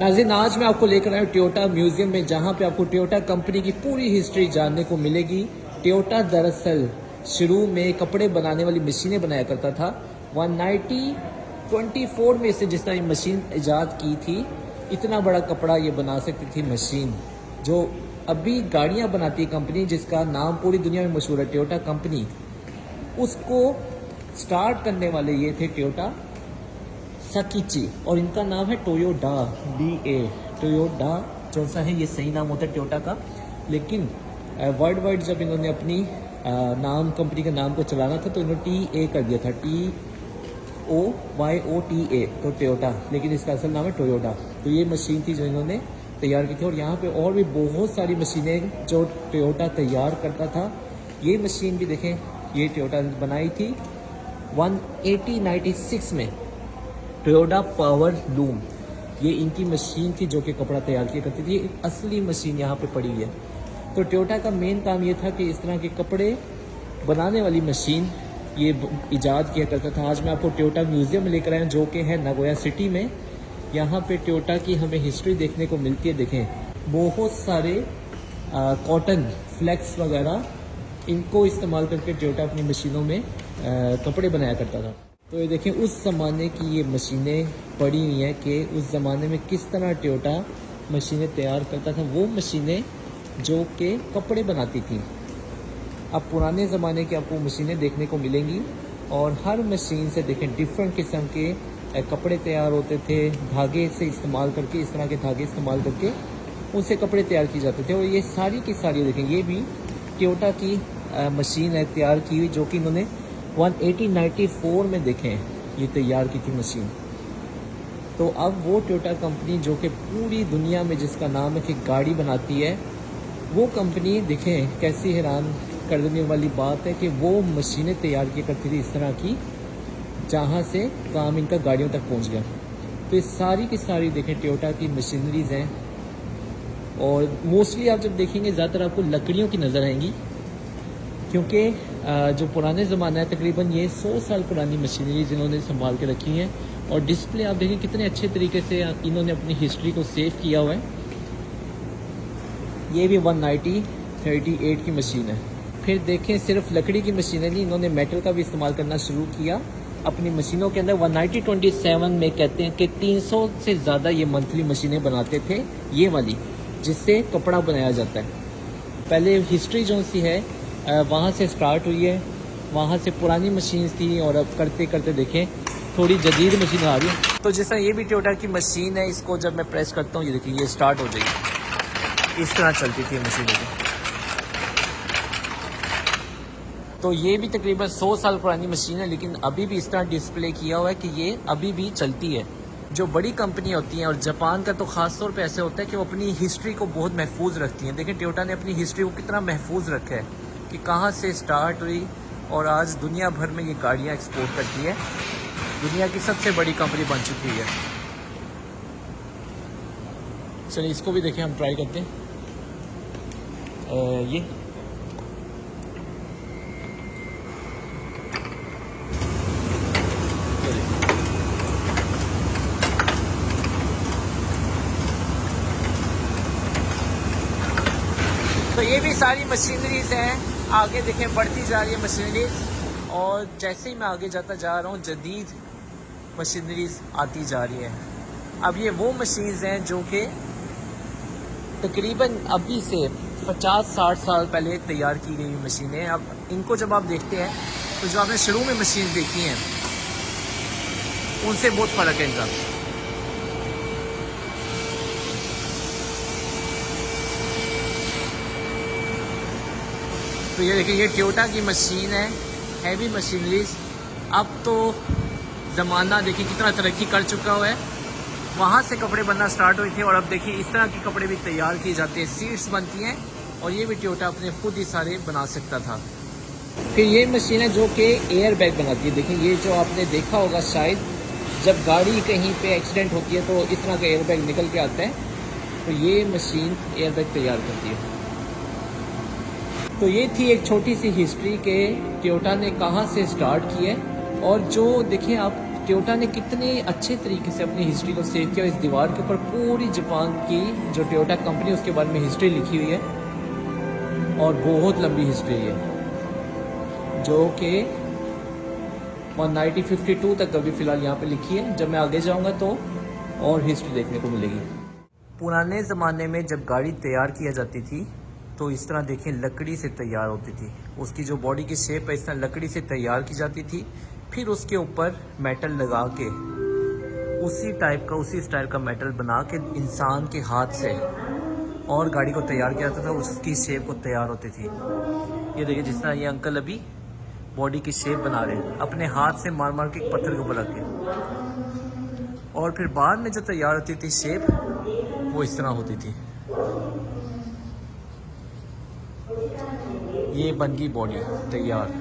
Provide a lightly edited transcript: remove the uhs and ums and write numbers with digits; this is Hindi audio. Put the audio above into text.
नाज़रीन, आज मैं आपको लेकर आया हूँ टोयोटा म्यूजियम में, जहाँ पे आपको टोयोटा कंपनी की पूरी हिस्ट्री जानने को मिलेगी। टोयोटा दरअसल शुरू में कपड़े बनाने वाली मशीनें बनाया करता था। 1924 में इसे जिस तरह ये मशीन ईजाद की थी, इतना बड़ा कपड़ा ये बना सकती थी मशीन। जो अभी गाड़ियाँ बनाती है कंपनी, जिसका नाम पूरी दुनिया में मशहूर है टोयोटा कंपनी, उसको स्टार्ट करने वाले ये थे टोयोटा साकीची, और इनका नाम है टोयोडा, DA टोयोडा। जो सा है ये सही नाम होता है टोयोटा का, लेकिन वर्ल्ड वाइड जब इन्होंने अपनी नाम कंपनी के नाम को चलाना था तो इन्होंने TA कर दिया था, TOYOTA, तो टोयोटा, लेकिन इसका असल नाम है टोयोडा। तो ये मशीन थी जो इन्होंने तैयार की थी, और यहाँ पे और भी बहुत सारी मशीनें जो टोयोटा तैयार करता था। ये मशीन भी देखें, ये टोयोटा बनाई थी 1896 में, टोयोटा पावर लूम। ये इनकी मशीन थी जो कि कपड़ा तैयार किया करती थी। असली मशीन यहाँ पे पड़ी है। तो टोयोटा का मेन काम ये था कि इस तरह के कपड़े बनाने वाली मशीन ये इजाद किया करता था। आज मैं आपको टोयोटा म्यूजियम में लेकर आया हूँ, जो कि है नागोया सिटी में। यहाँ पे टोयोटा की हमें हिस्ट्री देखने को मिलती है। देखें, बहुत सारे कॉटन फ्लेक्स वगैरह, इनको इस्तेमाल करके टोयोटा अपनी मशीनों में कपड़े बनाया करता था। तो ये देखें, उस ज़माने की ये मशीनें पड़ी हुई हैं कि उस ज़माने में किस तरह टोयोटा मशीनें तैयार करता था। वो मशीनें जो कि कपड़े बनाती थी। अब पुराने ज़माने की आपको मशीनें देखने को मिलेंगी, और हर मशीन से देखें डिफरेंट किस्म के कपड़े तैयार होते थे। धागे से इस्तेमाल करके, इस तरह के धागे इस्तेमाल करके उनसे कपड़े तैयार किए जाते थे। और ये सारी की सारी देखें, ये भी टोयोटा की मशीन है तैयार की हुई, जो कि इन्होंने 1894 में देखें ये तैयार की थी मशीन। तो अब वो टोयोटा कंपनी जो कि पूरी दुनिया में जिसका नाम है कि गाड़ी बनाती है, वो कंपनी देखें कैसी हैरान कर देने वाली बात है कि वो मशीनें तैयार की करती थी इस तरह की, जहाँ से काम इनका गाड़ियों तक पहुँच गया। तो ये सारी की सारी देखें टोयोटा की मशीनरीज हैं, और मोस्टली आप जब देखेंगे ज़्यादातर आपको लकड़ियों की नज़र आएंगी, क्योंकि जो पुराने ज़माना है, तकरीबन ये 100 साल पुरानी मशीनरी जिन्होंने संभाल के रखी हैं। और डिस्प्ले आप देखें कितने अच्छे तरीके से इन्होंने अपनी हिस्ट्री को सेव किया हुआ है। ये भी 1938 की मशीन है। फिर देखें, सिर्फ लकड़ी की मशीनें नहीं, इन्होंने मेटल का भी इस्तेमाल करना शुरू किया अपनी मशीनों के अंदर। 1927 में कहते हैं कि 300 से ज़्यादा ये मंथली मशीनें बनाते थे, ये वाली जिससे कपड़ा बनाया जाता है। पहले हिस्ट्री जो सी है वहाँ से स्टार्ट हुई है, वहाँ से पुरानी मशीन थी, और अब करते करते देखें थोड़ी जदीद मशीन आ रही है। तो जैसा ये भी टोयोटा की मशीन है, इसको जब मैं प्रेस करता हूँ, ये देखिए ये स्टार्ट हो जाएगी। इस तरह चलती थी मशीन। तो ये भी तकरीबन 100 साल पुरानी मशीन है, लेकिन अभी भी इस तरह डिस्प्ले किया हुआ है कि ये अभी भी चलती है। जो बड़ी कंपनी होती हैं, और जापान का तो ख़ास तौर पे ऐसे होता है कि वो अपनी हिस्ट्री को बहुत महफूज रखती हैं। देखें टोयोटा ने अपनी हिस्ट्री को कितना महफूज रखा है कि कहाँ से स्टार्ट हुई, और आज दुनिया भर में ये गाड़ियाँ एक्सपोर्ट करती है। दुनिया की सबसे बड़ी कंपनी बन चुकी है। चलिए इसको भी देखें, हम ट्राई करते हैं। ये तो ये भी सारी मशीनरीज हैं। आगे देखें बढ़ती जा रही है मशीनरीज, और जैसे ही मैं आगे जाता जा रहा हूँ जदीद मशीनरीज आती जा रही है। अब ये वो मशीन्स हैं जो कि तकरीबन अभी से 50-60 साल पहले तैयार की गई मशीनें। अब इनको जब आप देखते हैं तो जो आपने शुरू में मशीन देखी हैं उनसे बहुत फ़र्क है इनका। तो ये देखिए, ये टोयोटा की मशीन है, हैवी मशीनरीज। अब तो ज़माना देखिए कितना तरक्की कर चुका हुआ है। वहाँ से कपड़े बनना स्टार्ट हुए थे, और अब देखिए इस तरह के कपड़े भी तैयार किए जाते हैं, सीट्स बनती हैं, और ये भी टोयोटा अपने खुद ही सारे बना सकता था। फिर ये मशीन है जो कि एयर बैग बनाती है। देखिए ये जो आपने देखा होगा शायद, जब गाड़ी कहीं पे एक्सीडेंट होती है तो इस तरह का एयर बैग निकल के आता है, तो ये मशीन एयर बैग तैयार करती है। तो ये थी एक छोटी सी हिस्ट्री के टोयोटा ने कहाँ से स्टार्ट किया है। और जो देखिए आप टोयोटा ने कितने अच्छे तरीके से अपनी हिस्ट्री को सेव किया। इस दीवार के ऊपर पूरी जापान की जो टोयोटा कंपनी है उसके बारे में हिस्ट्री लिखी हुई है और बहुत लंबी हिस्ट्री है जो कि 1952 तक अभी फ़िलहाल यहाँ पे लिखी है। जब मैं आगे जाऊँगा तो और हिस्ट्री देखने को मिलेगी। पुराने ज़माने में जब गाड़ी तैयार किया जाती थी तो इस तरह देखें लकड़ी से तैयार होती थी। उसकी जो बॉडी की शेप है इस तरह लकड़ी से तैयार की जाती थी, फिर उसके ऊपर मेटल लगा के उसी टाइप का उसी स्टाइल का मेटल बना के इंसान के हाथ से और गाड़ी को तैयार किया जाता था, उसकी शेप को तैयार होती थी। ये देखिए जिस तरह ये अंकल अभी बॉडी की शेप बना रहे हैं अपने हाथ से मार मार के एक पत्थर को पलट के, और फिर बाद में जो तैयार होती थी शेप वो इस तरह होती थी। ये बन गई बॉडी तैयार।